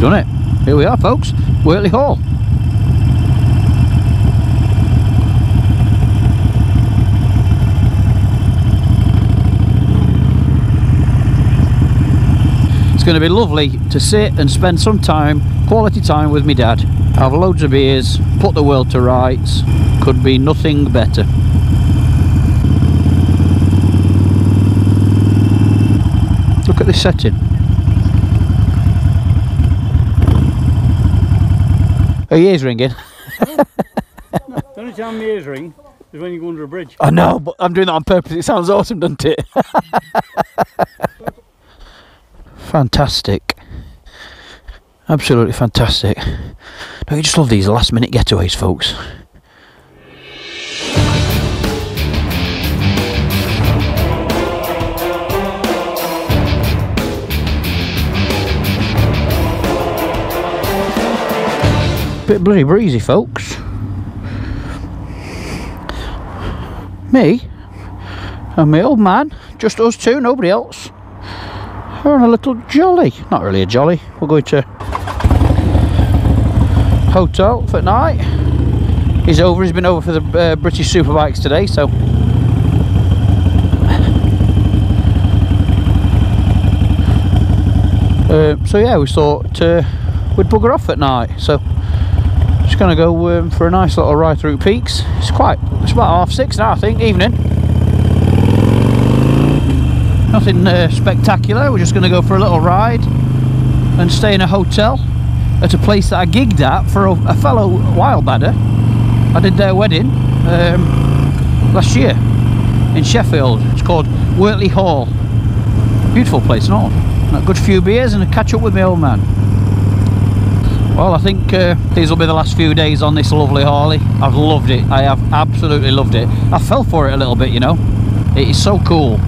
We've done it. Here we are, folks. Wortley Hall. It's going to be lovely to sit and spend some time, quality time with my dad. Have loads of beers, put the world to rights. Could be nothing better. Look at this setting. Oh, your ears ringing? The only time my ears ring is when you go under a bridge. I know, but I'm doing that on purpose. It sounds awesome, doesn't it? Fantastic. Absolutely fantastic. Don't you just love these last minute getaways, folks? Bit bloody breezy, folks. Me and my old man, just us two, nobody else. We're on a little jolly. Not really a jolly. We're going to hotel for night. He's been over for the British Superbikes today, so yeah, we thought we'd bugger off at night. So just gonna go for a nice little ride through Peaks. It's about 6:30 now, I think, evening. Nothing spectacular. We're just gonna go for a little ride and stay in a hotel at a place that I gigged at for a fellow wildbadder. I did their wedding last year in Sheffield. It's called Wortley Hall. Beautiful place and all. And a good few beers and a catch up with my old man. Well, I think these will be the last few days on this lovely Harley. I've loved it. I have absolutely loved it. I fell for it a little bit, you know. It is so cool.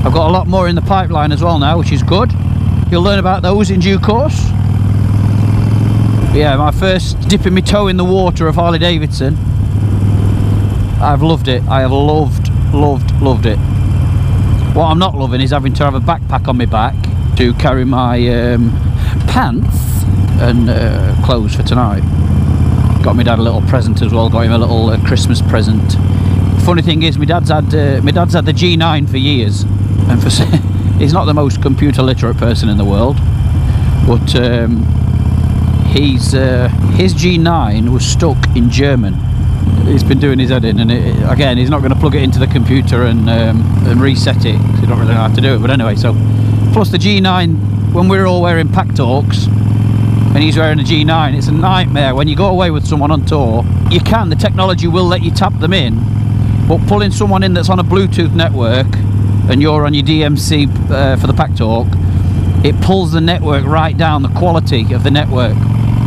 I've got a lot more in the pipeline as well now, which is good. You'll learn about those in due course. But yeah, my first dipping my toe in the water of Harley-Davidson. I've loved it. I have loved it. What I'm not loving is having to have a backpack on my back to carry my pants and clothes for tonight. Got my dad a little present as well. Got him a little Christmas present. Funny thing is, my dad's had the G9 for years, and he's not the most computer literate person in the world, but his G9 was stuck in German. He's been doing his head in, and again, he's not going to plug it into the computer and reset it. He don't really know how to do it. But anyway, so plus the G9, when we're all wearing pack talks and he's wearing a G9, it's a nightmare. When you go away with someone on tour, the technology will let you tap them in, but pulling someone in that's on a Bluetooth network and you're on your DMC for the pack talk, it pulls the network right down, the quality of the network.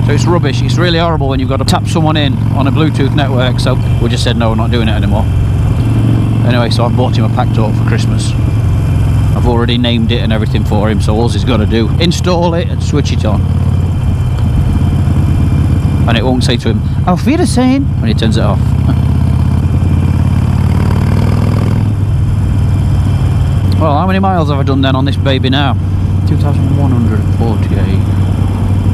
So it's rubbish. It's really horrible when you've got to tap someone in on a Bluetooth network. So we just said no, we're not doing it anymore. Anyway, so I bought him a pack talk for Christmas. I've already named it and everything for him, so all he's got to do, install it and switch it on. And it won't say to him, "Auf Wiedersehen," when he turns it off. Well, how many miles have I done then on this baby now? 2,148.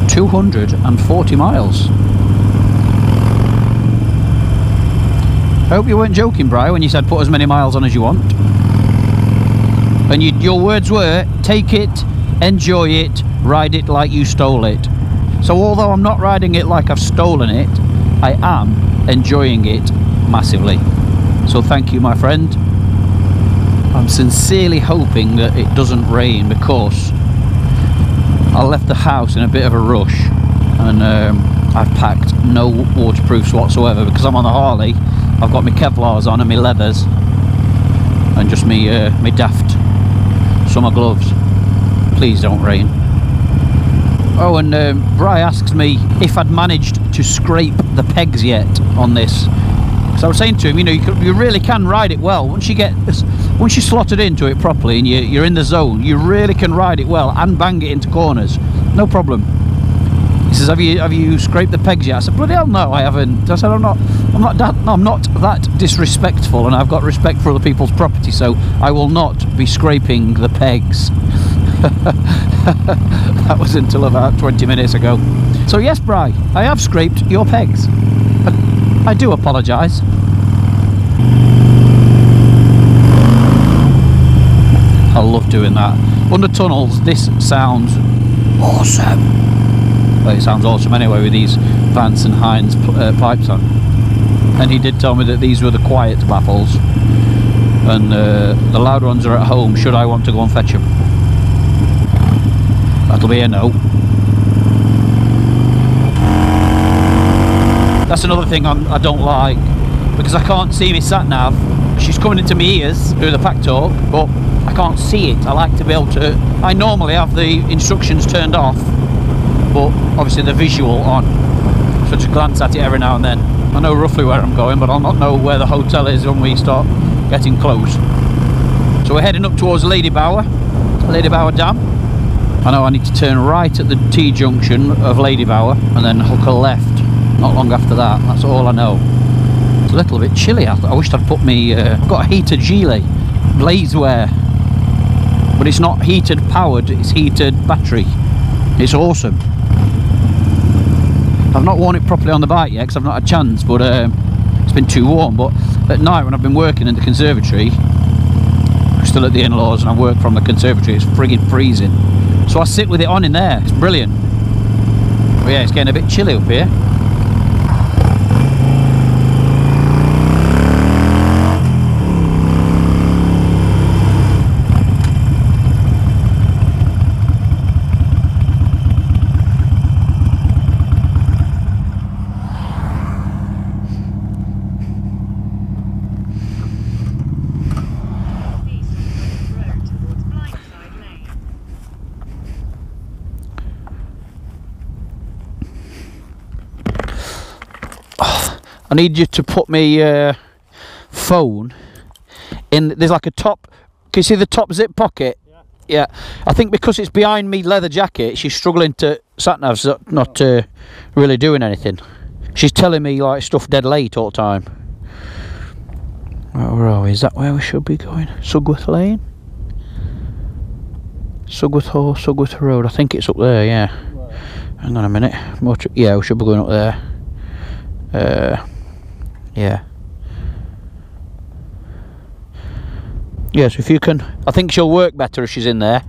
240 miles. I hope you weren't joking, Bri, when you said put as many miles on as you want. And your words were, take it, enjoy it, ride it like you stole it. So although I'm not riding it like I've stolen it, I am enjoying it massively. So thank you, my friend. I'm sincerely hoping that it doesn't rain, because I left the house in a bit of a rush, and I've packed no waterproofs whatsoever because I'm on the Harley. I've got my Kevlars on and my leathers, and just me daft summer gloves. Please don't rain. Oh, and Bri asks me if I'd managed to scrape the pegs yet on this. So I was saying to him, you know, you really can ride it well once you slot it into it properly and you're in the zone. You really can ride it well and bang it into corners, no problem. He says, have you scraped the pegs yet? I said, bloody hell no, I haven't. I said, I'm not that disrespectful, and I've got respect for other people's property, so I will not be scraping the pegs. That was until about 20 minutes ago. So yes, Bri, I have scraped your pegs. I do apologise. I love doing that. Under tunnels, this sounds awesome. Well, it sounds awesome anyway with these Vance and Hines pipes on. And he did tell me that these were the quiet baffles. And the loud ones are at home, should I want to go and fetch them. That'll be a no. That's another thing I don't like, because I can't see my sat-nav. She's coming into my ears through the pack talk, but I can't see it. I like to be able to... I normally have the instructions turned off, but obviously the visual on. So just glance at it every now and then. I know roughly where I'm going, but I'll not know where the hotel is when we start getting close. So we're heading up towards Lady Bower Dam. I know I need to turn right at the T-junction of Lady Bower and then hook a left not long after that. That's all I know. It's a little bit chilly. I wished I'd put me... I've got a heated gilet, Blazewear, but it's not heated powered, it's heated battery. It's awesome. I've not worn it properly on the bike yet because I've not had a chance, but it's been too warm. But at night when I've been working in the conservatory, I'm still at the in-laws and I work from the conservatory, it's frigging freezing. So I sit with it on in there, it's brilliant. But yeah, it's getting a bit chilly up here. I need you to put my phone in. There's like a top. Can you see the top zip pocket? Yeah. I think because it's behind me leather jacket, she's struggling to. Sat-nav's not really doing anything. She's telling me like stuff dead late all the time. Right, where are we? Is that where we should be going? Sugworth Lane? Sugworth Hall, Sugworth Road. I think it's up there. Yeah. Right. Hang on a minute. Yeah, we should be going up there. Yeah. Yes, if you can. I think she'll work better if she's in there.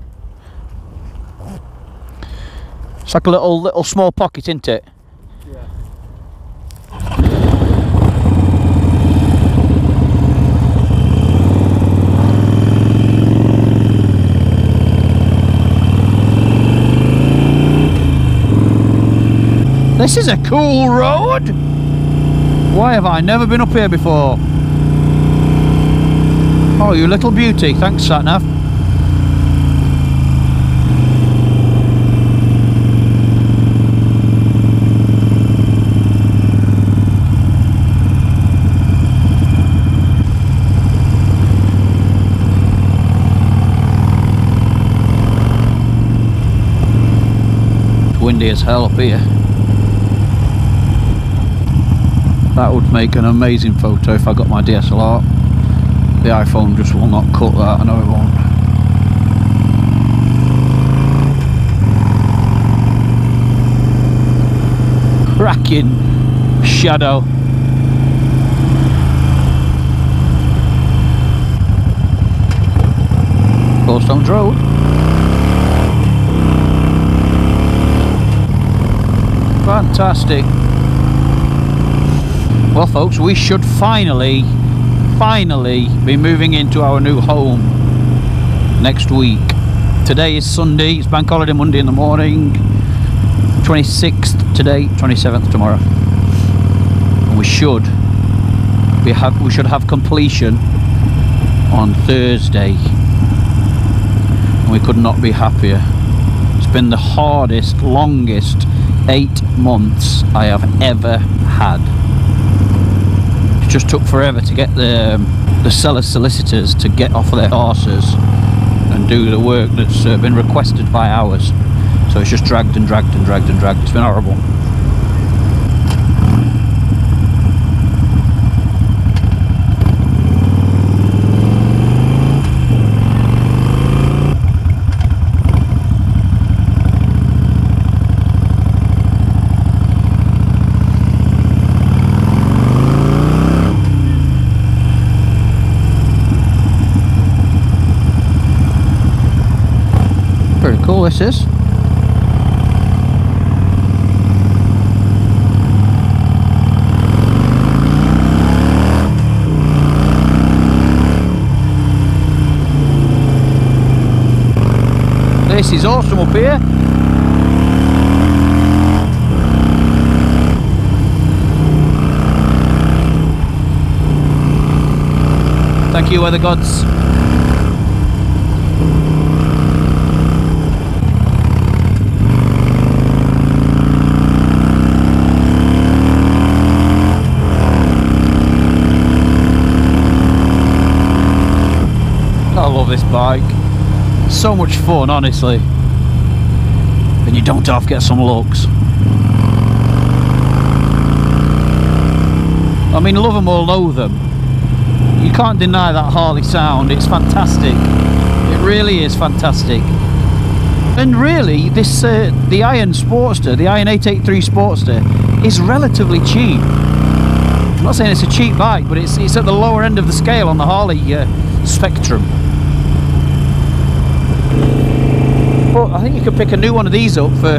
It's like a little small pocket, isn't it? Yeah. This is a cool road. Why have I never been up here before? Oh, you little beauty. Thanks, sat-nav. It's windy as hell up here. That would make an amazing photo if I got my DSLR. The iPhone just will not cut that, I know it won't. Cracking shadow. Goldstones Road. Fantastic. Well folks, we should finally be moving into our new home next week. Today is Sunday, it's Bank Holiday Monday in the morning, 26th today, 27th tomorrow. And we should have completion on Thursday. And we could not be happier. It's been the hardest, longest 8 months I have ever had. Just took forever to get the seller's solicitors to get off their horses and do the work that's been requested by ours. So it's just dragged and dragged and dragged and dragged. It's been horrible. Pretty cool this is. This is awesome up here. Thank you, weather gods. I love this bike. So much fun, honestly. And you don't half get some looks. I mean, love them or loathe them, you can't deny that Harley sound. It's fantastic. It really is fantastic. And really, this the Iron Sportster, the Iron 883 Sportster, is relatively cheap. I'm not saying it's a cheap bike, but it's at the lower end of the scale on the Harley spectrum. But I think you could pick a new one of these up for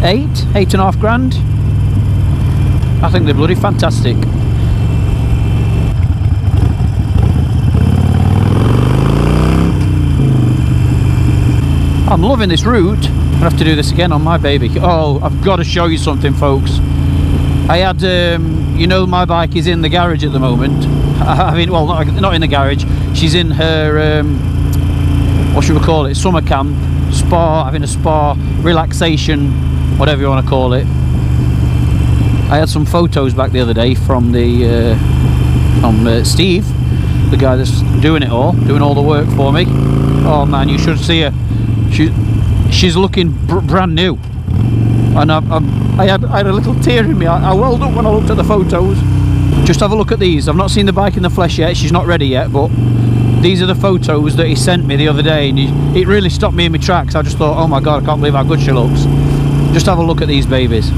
8.5 grand. I think they're bloody fantastic. I'm loving this route. I'm gonna have to do this again on my baby. Oh, I've got to show you something, folks. I had, you know, my bike is in the garage at the moment. I mean, well, not in the garage. She's in her, what should we call it? Summer camp, spa, having a spa, relaxation, whatever you want to call it. I had some photos back the other day from the, Steve, the guy that's doing it all, doing all the work for me. Oh man, you should see her. She's looking brand new, and I had a little tear in me. I welled up when I looked at the photos. Just have a look at these. I've not seen the bike in the flesh yet. She's not ready yet, but these are the photos that he sent me the other day, and it really stopped me in my tracks. I just thought, oh my god, I can't believe how good she looks. Just have a look at these babies.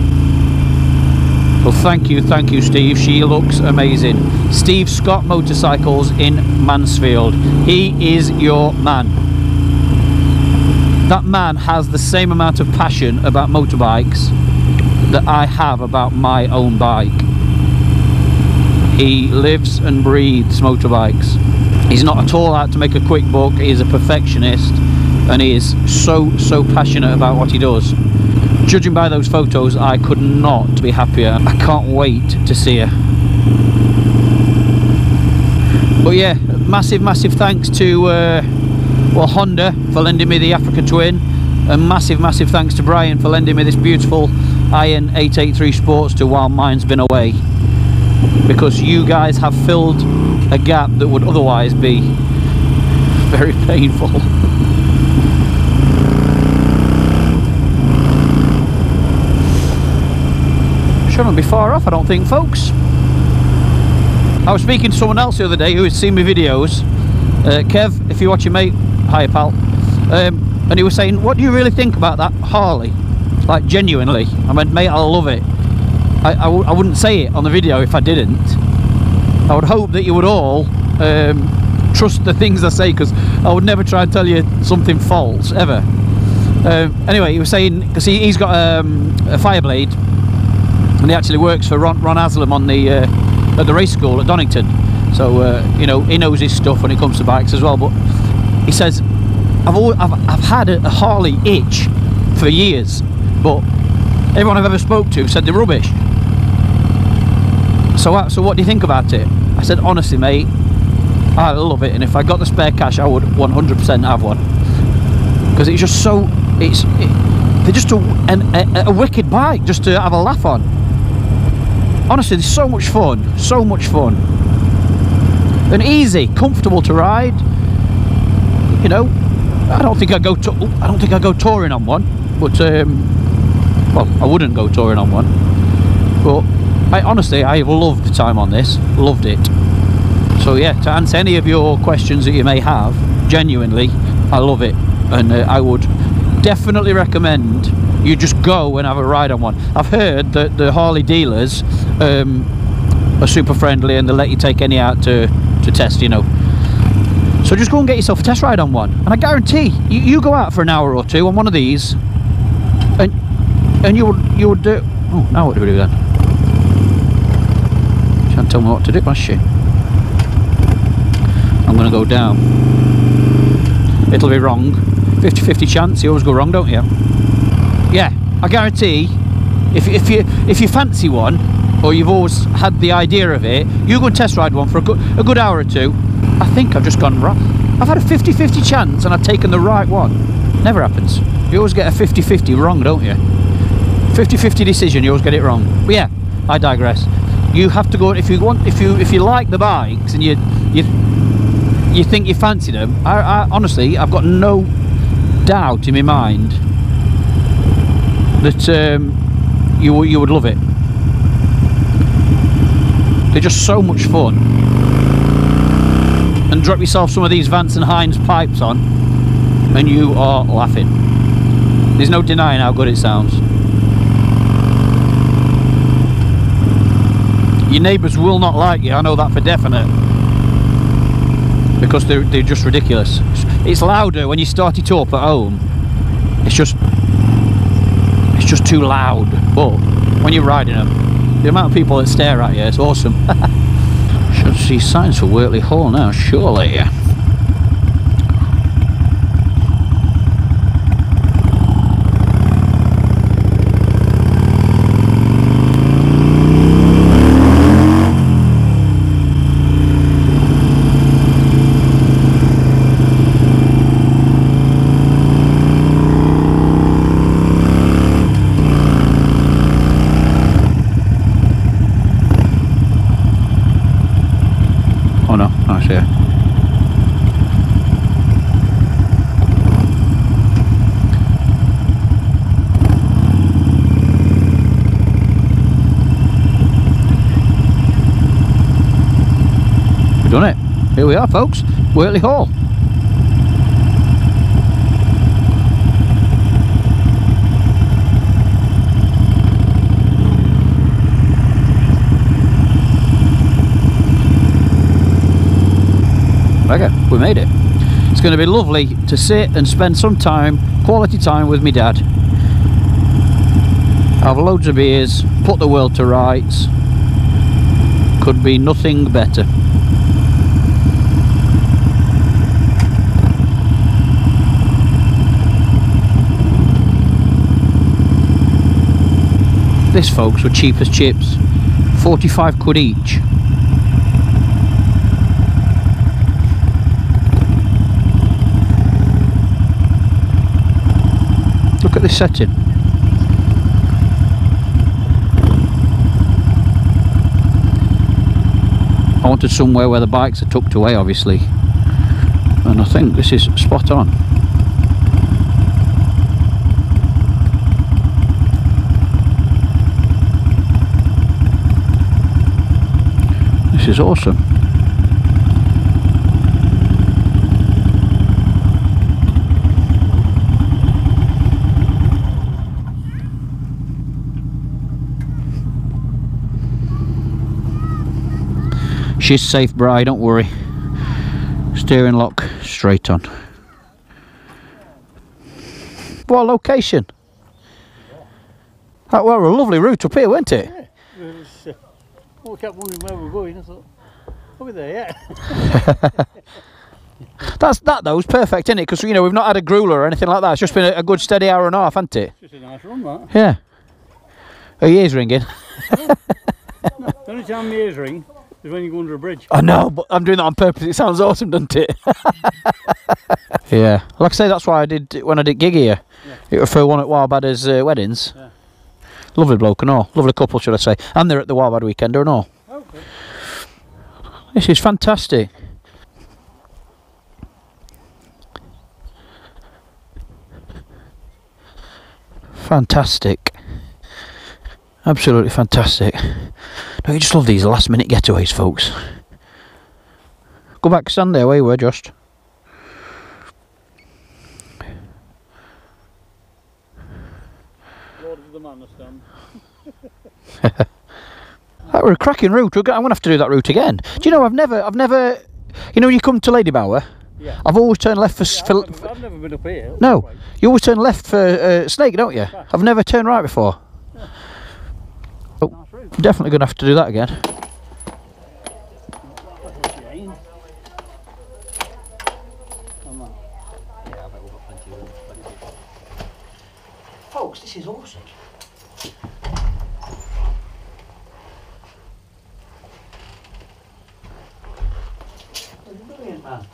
Well, thank you, Steve. She looks amazing. Steve Scott Motorcycles in Mansfield. He is your man. That man has the same amount of passion about motorbikes that I have about my own bike. He lives and breathes motorbikes. He's not at all out to make a quick buck. He is a perfectionist, and he is so passionate about what he does. Judging by those photos, I could not be happier. I can't wait to see her. But yeah, massive thanks to well, Honda for lending me the Africa Twin, and massive thanks to Brian for lending me this beautiful Iron 883 Sportster while mine's been away, because you guys have filled a gap that would otherwise be very painful. Shouldn't be far off, I don't think, folks. I was speaking to someone else the other day who had seen my videos. Kev, if you're watching, mate, hi pal. And he was saying, what do you really think about that Harley? Like, genuinely. I went, mate, I love it. I wouldn't say it on the video if I didn't. I would hope that you would all trust the things I say, because I would never try and tell you something false, ever. Anyway, he was saying, because he's got a Fireblade, and he actually works for Ron Haslam on the at the race school at Donington. So you know, he knows his stuff when it comes to bikes as well. But he says, I've had a Harley itch for years, but everyone I've ever spoke to said they're rubbish. So what do you think about it? I said, honestly, mate, I love it, and if I got the spare cash, I would 100% have one, because it's just so they're just a wicked bike just to have a laugh on. Honestly, it's so much fun, and easy, comfortable to ride. You know, I don't think I go touring on one, but well, I wouldn't go touring on one. But honestly, I have loved the time on this, loved it. So yeah, to answer any of your questions that you may have, genuinely, I love it, and I would definitely recommend you just go and have a ride on one. I've heard that the Harley dealers are super friendly, and they let you take any out to test, you know. So just go and get yourself a test ride on one, and I guarantee you go out for an hour or two on one of these, and you would do. Oh, now what do we do then? She can't tell me what to do, has she? I'm going to go down. It'll be wrong. 50-50 chance. You always go wrong, don't you? Yeah, I guarantee. If you fancy one, or you've always had the idea of it, you go and test ride one for a good hour or two. I think I've just gone wrong. I've had a 50-50 chance and I've taken the right one. Never happens. You always get a 50-50 wrong, don't you? 50-50 decision, you always get it wrong. But yeah, I digress. You have to go if you like the bikes and you think you fancy them. I honestly, I've got no doubt in my mind that you would love it. They're just so much fun. And drop yourself some of these Vance and Hines pipes on, and you are laughing. There's no denying how good it sounds. Your neighbours will not like you, I know that for definite. Because they're just ridiculous. It's louder when you start it up at home. It's just too loud. But when you're riding them, the amount of people that stare at you, it's awesome. Should see signs for Wortley Hall now, surely. Oh no, nice, yeah. We've done it. Here we are, folks. Wortley Hall. Okay, we made it. It's going to be lovely to sit and spend some time, quality time with me dad. Have loads of beers, put the world to rights. Could be nothing better. This, folks, were cheap as chips. 45 quid each. Look at this setting. I wanted somewhere where the bikes are tucked away, obviously, and I think this is spot on. This is awesome. She's safe, Bri, don't worry. Steering lock straight on. What a location! That were a lovely route up here, weren't it? Yeah, it was, I kept wondering where we were going. I thought, are we there yet? That though was perfect, isn't it? Because you know we've not had a grueler or anything like that. It's just been a good steady hour and a half, hasn't it? It's just a nice run, that. Yeah. Her ears ringing. No, the only time my ears ring is when you go under a bridge. I know, but I'm doing that on purpose. It sounds awesome, doesn't it? Yeah. Like I say, that's why I did when I did gig here. Yeah. It was for one at Wildbadder's weddings. Yeah. Lovely bloke and all. Lovely couple, should I say. And they're at the Wildbadder weekend and all. Okay. This is fantastic. Fantastic. Absolutely fantastic. Don't you just love these last minute getaways, folks? Go back, stand there where you were just. Lord of the Manor stand. That were a cracking route. I'm gonna have to do that route again. Do you know I've never you know when you come to Lady Bower, Yeah. I've always turned left for... I've never been up here. No, you always turn left for Snake, don't you? I've never turned right before. Yeah. Oh, Nice definitely going to have to do that again. Folks, this is awesome. Brilliant, man.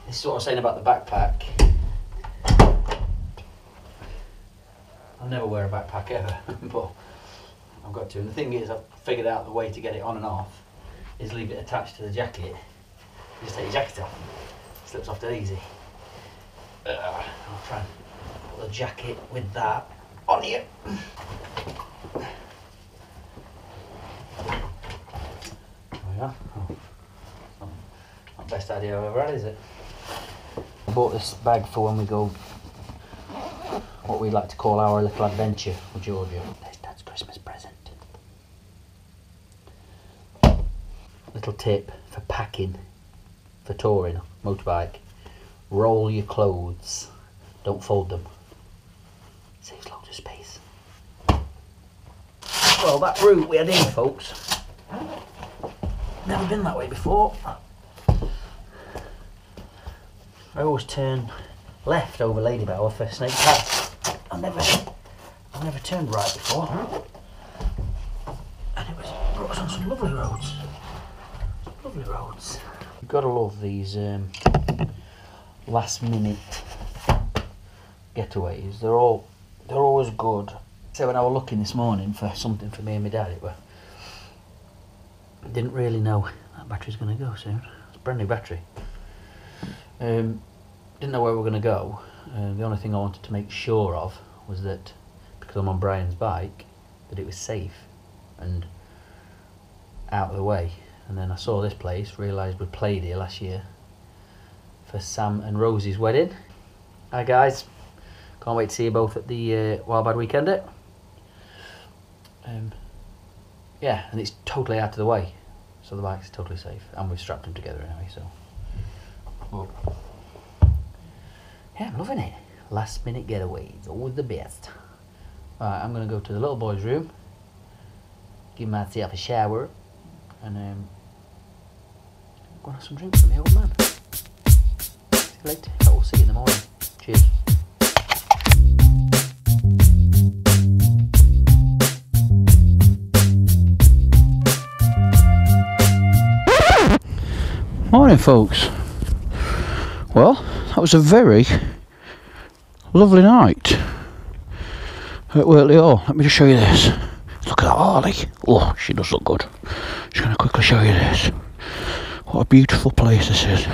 This is what I was saying about the backpack. I'll never wear a backpack ever, but I've got to. And the thing is, I've figured out the way to get it on and off is leave it attached to the jacket. You just take your jacket off. It slips off dead easy. I'll try and put the jacket with that on here. There we are. Oh, not the best idea I've ever had, is it? I bought this bag for when we go, what we like to call our little adventure with Georgia. There's Dad's Christmas present. Little tip for packing, for touring, motorbike. Roll your clothes, don't fold them. Saves loads of space. Well, that route we had in, folks. Never been that way before. I always turn left over Lady Bower for Snake Pass. I've never turned right before. And it brought us on some lovely roads. Lovely roads. You've got to love these last minute getaways. They're always good. So when I was looking this morning for something for me and my dad, I didn't really know that battery's going to go soon. It's a brand new battery. Didn't know where we were going to go. The only thing I wanted to make sure of was that, because I'm on Brian's bike, that it was safe and out of the way. And then I saw this place, realised we'd played here last year for Sam and Rosie's wedding. Hi guys, can't wait to see you both at the Wild Bad Weekend. Yeah, and it's totally out of the way, so the bike's totally safe, and we've strapped them together anyway, so well, yeah, I'm loving it. Last minute getaways, always the best. Alright, I'm going to go to the little boy's room, give myself a shower, and go and have some drinks with the old man. See you later. I will see you in the morning. Cheers. Morning, folks. Well, that was a very lovely night at Wortley Hall. Let me just show you this. Look at that Harley. Oh, she does look good. Just going to quickly show you this. What a beautiful place this is.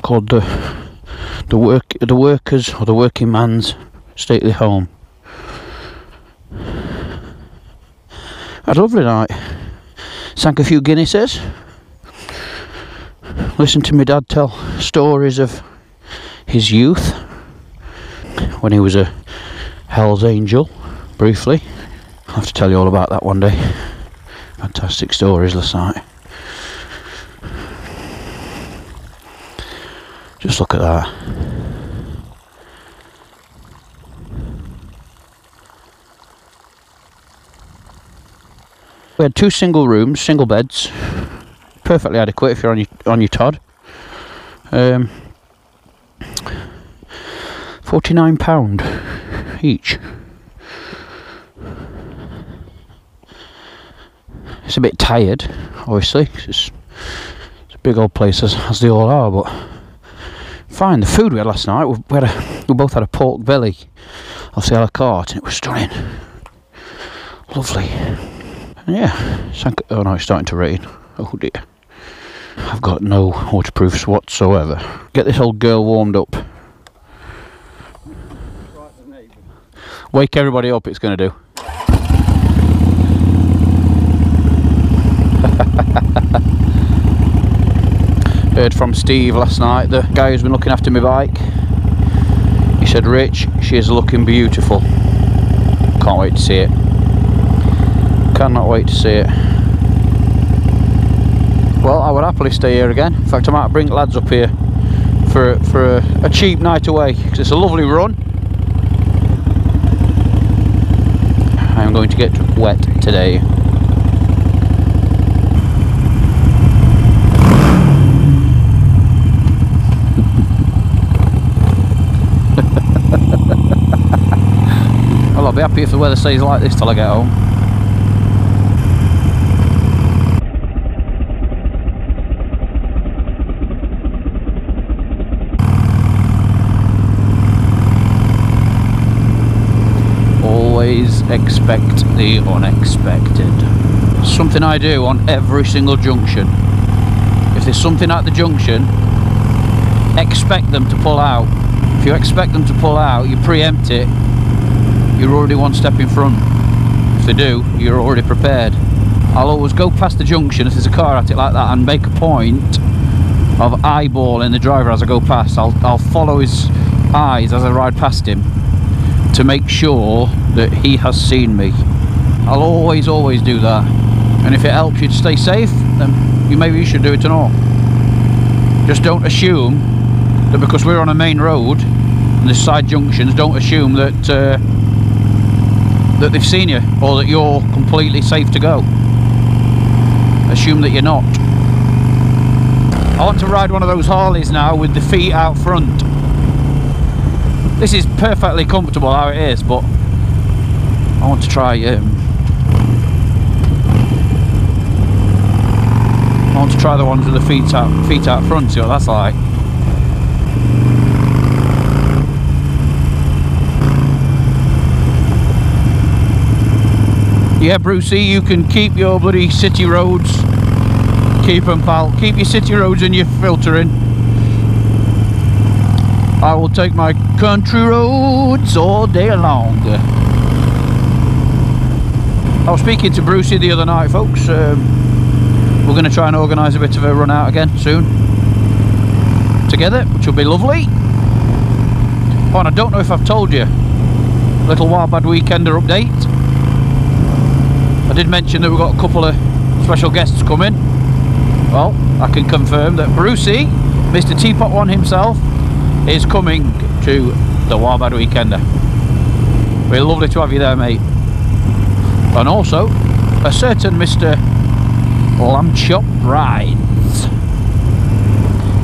Called the workers or the working man's stately home. Had a lovely night. Sank a few Guinnesses. Listened to my dad tell stories of his youth when he was a Hell's Angel, briefly. I'll have to tell you all about that one day. Fantastic stories last night. Just look at that. We had 2 single rooms, single beds, perfectly adequate if you're on your Todd. £49 each. It's a bit tired, obviously, 'cause it's a big old place as they all are, but fine. The food we had last night, we both had a pork belly off the a la carte, and it was stunning. Lovely. And yeah, oh no, it's starting to rain. Oh dear. I've got no waterproofs whatsoever. Get this old girl warmed up. Wake everybody up, it's going to do. Heard from Steve last night, the guy who's been looking after my bike. He said, Rich, she is looking beautiful. Can't wait to see it. Cannot wait to see it. Well, I would happily stay here again. In fact, I might bring lads up here for a cheap night away, because it's a lovely run. I'm going to get wet today. Well, I'll be happy if the weather stays like this till I get home. Always expect the unexpected. Something I do on every single junction. If there's something at the junction, expect them to pull out. If you expect them to pull out, you preempt it, you're already one step in front. If they do, you're already prepared. I'll always go past the junction if there's a car at it like that and make a point of eyeballing the driver as I go past. I'll follow his eyes as I ride past him to make sure that he has seen me. I'll always do that. And if it helps you to stay safe, then maybe you should do it and all. Just don't assume that because we're on a main road and there's side junctions, don't assume that that they've seen you or that you're completely safe to go. Assume that you're not. I want to ride one of those Harleys now with the feet out front. This is perfectly comfortable how it is, but I want to try the ones with the feet out front, see what that's like. Yeah, Brucey, you can keep your bloody city roads. Keep them, pal. Keep your city roads and your filtering. I will take my country roads all day long. I was speaking to Brucey the other night, folks. We're going to try and organise a bit of a run out again soon together, which will be lovely. Oh, and I don't know if I've told you, little Wild Bad Weekender update. I did mention that we've got a couple of special guests coming. Well, I can confirm that Brucey, Mr. Teapot One himself, is coming to the Wild Bad Weekender. We're lovely to have you there, mate. And also a certain Mr. Lamb Chop Rides.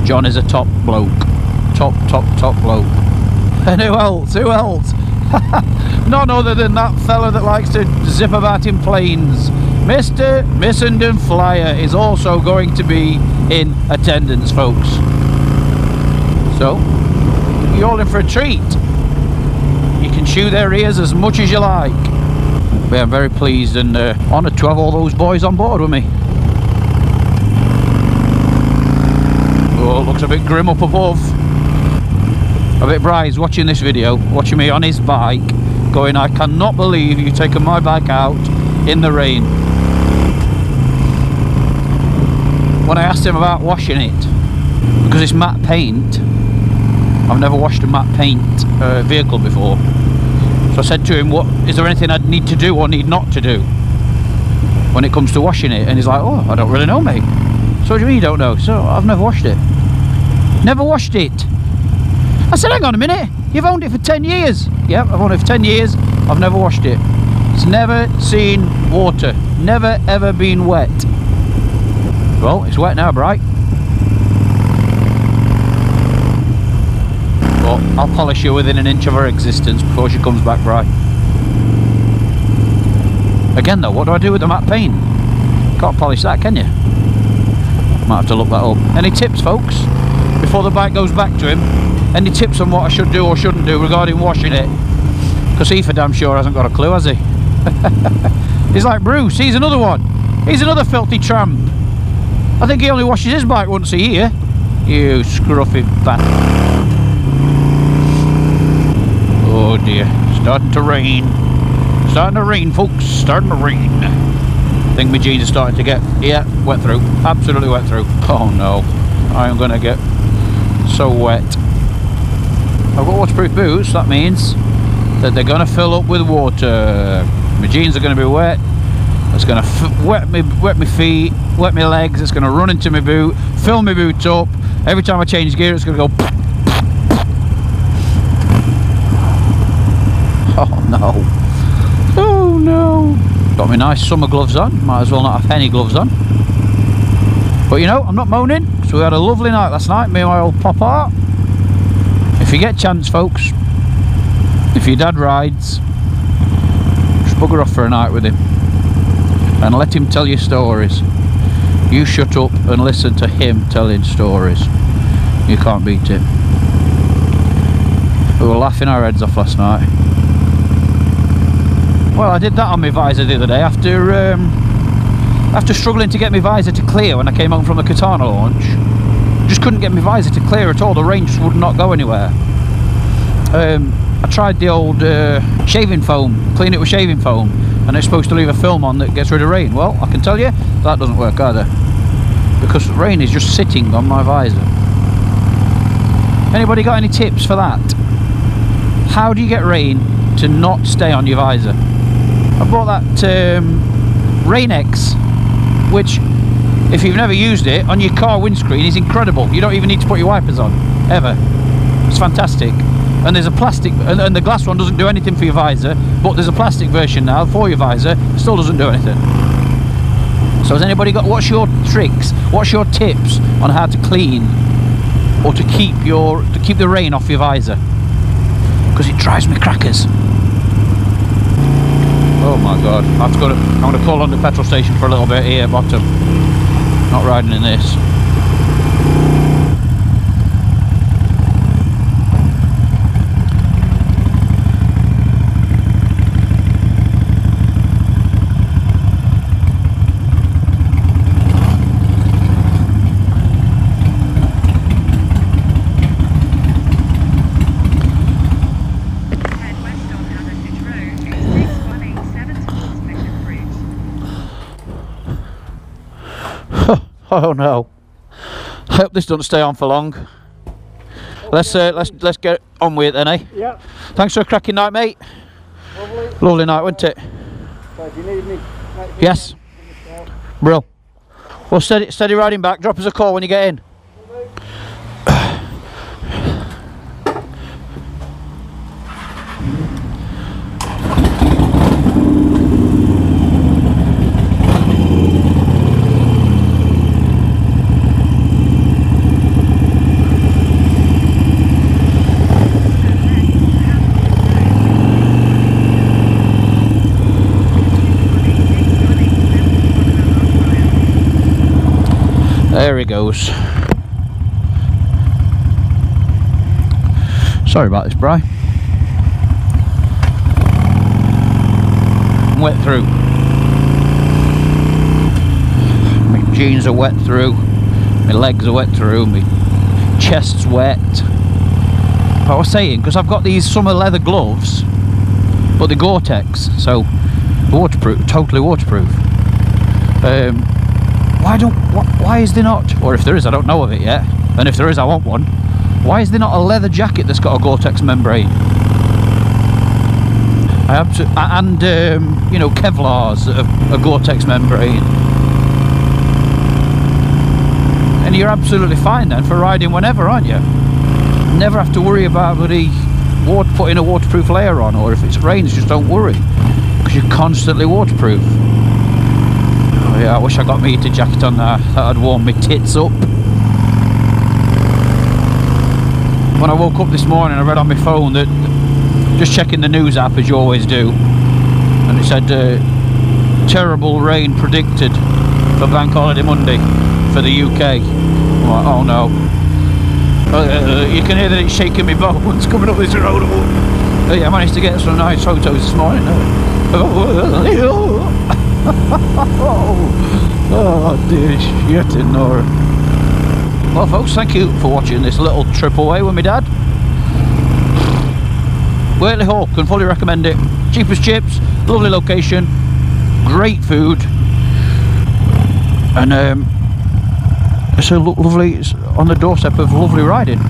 John is a top bloke. Top bloke. And who else? None other than that fella that likes to zip about in planes. Mr. Missenden Flyer is also going to be in attendance, folks. So you're all in for a treat. You can chew their ears as much as you like. But I'm very pleased and honoured to have all those boys on board with me. Oh, it looks a bit grim up above. I bet Bry's watching this video, watching me on his bike, going, I cannot believe you've taken my bike out in the rain. When I asked him about washing it, because it's matte paint, I've never washed a matte paint vehicle before. So I said to him, "What is there anything I'd need to do or need not to do when it comes to washing it?" And he's like, "Oh, I don't really know, mate." So what do you mean you don't know? So I've never washed it. Never washed it. I said, hang on a minute, you've owned it for 10 years. Yep, I've owned it for 10 years, I've never washed it. It's never seen water, never ever been wet. Well, it's wet now, Bri. But I'll polish her within an inch of her existence before she comes back, Bri. Again though, what do I do with the matte paint? Can't polish that, can you? Might have to look that up. Any tips, folks, before the bike goes back to him? Any tips on what I should do or shouldn't do regarding washing it? Because he for damn sure hasn't got a clue, has he? He's like Bruce, he's another one. He's another filthy tramp. I think he only washes his bike once a year. You scruffy bastard. Oh dear, starting to rain. Starting to rain, folks, starting to rain. I think my jeans are starting to get, yeah, wet through. Absolutely wet through. Oh no, I am going to get so wet. I've got waterproof boots, that means that they're going to fill up with water. My jeans are going to be wet, It's going to wet my feet, wet my legs. It's going to run into my boot, fill my boot up. Every time I change gear, it's going to go. Oh no! Oh no! Got my nice summer gloves on. Might as well not have any gloves on. But you know, I'm not moaning, because we had a lovely night last night, me and my old pop art. If you get chance, folks, if your dad rides, just bugger off for a night with him and let him tell you stories. You shut up and listen to him telling stories. You can't beat it. We were laughing our heads off last night. Well, I did that on my visor the other day after struggling to get my visor to clear when I came home from the Katana launch. Just couldn't get my visor to clear at all. The rain just would not go anywhere. I tried the old shaving foam, clean it with shaving foam, and it's supposed to leave a film on that gets rid of rain. Well, I can tell you that doesn't work either, because rain is just sitting on my visor. Anybody got any tips for that? How do you get rain to not stay on your visor? I bought that Rain-X, which, if you've never used it, on your car windscreen is incredible. You don't even need to put your wipers on, ever. It's fantastic. And there's a plastic, and the glass one doesn't do anything for your visor, but there's a plastic version now for your visor, it still doesn't do anything. So has anybody got, what's your tricks, what's your tips on how to clean or to keep the rain off your visor? Because it drives me crackers. Oh my god, I'm going to call on the petrol station for a little bit here, bottom. Not riding in this. Oh no! I hope this doesn't stay on for long. Let's get on with it then, eh? Yeah. Thanks for a cracking night, mate. Lovely night, wasn't it? So if you need me, yes. Brill. Well, steady riding back. Drop us a call when you get in. There he goes. Sorry about this, Bri. I'm wet through. My jeans are wet through. My legs are wet through. My chest's wet. I was saying, because I've got these summer leather gloves, but they're Gore-Tex, so waterproof, totally waterproof. Why is there not, or if there is, I don't know of it yet, and if there is, I want one. Why is there not a leather jacket that's got a Gore-Tex membrane? And you know, Kevlars that have a Gore-Tex membrane. And you're absolutely fine then for riding whenever, aren't you? Never have to worry about putting a waterproof layer on, or if it rains, just don't worry, because you're constantly waterproof. Oh yeah, I wish I got my heated jacket on there. That'd warm my tits up. When I woke up this morning, I read on my phone that, just checking the news app as you always do, and it said terrible rain predicted for Bank Holiday Monday for the UK. I'm like, oh no. You can hear that it's shaking me bones coming up this road. I managed to get some nice photos this morning. Oh dear shit in Nora. Well folks, thank you for watching this little trip away with my dad. Wortley Hall, can fully recommend it. Cheap as chips, lovely location, great food, and it's a lovely, it's on the doorstep of lovely riding.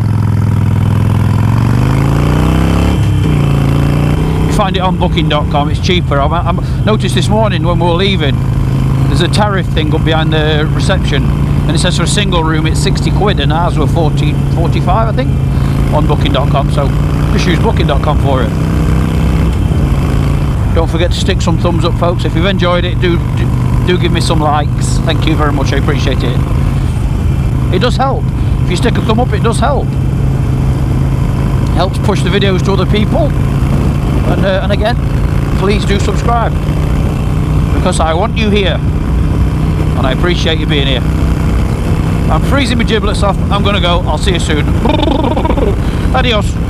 find it on booking.com, it's cheaper. I noticed this morning when we were leaving, there's a tariff thing up behind the reception, and it says for a single room it's 60 quid, and ours were 45 I think, on booking.com, so just use booking.com for it. Don't forget to stick some thumbs up, folks. If you've enjoyed it, do give me some likes. Thank you very much, I appreciate it. It does help. If you stick a thumb up, it does help. It helps push the videos to other people. And again, please do subscribe, because I want you here, and I appreciate you being here. I'm freezing my giblets off. I'm gonna go. I'll see you soon. Adios.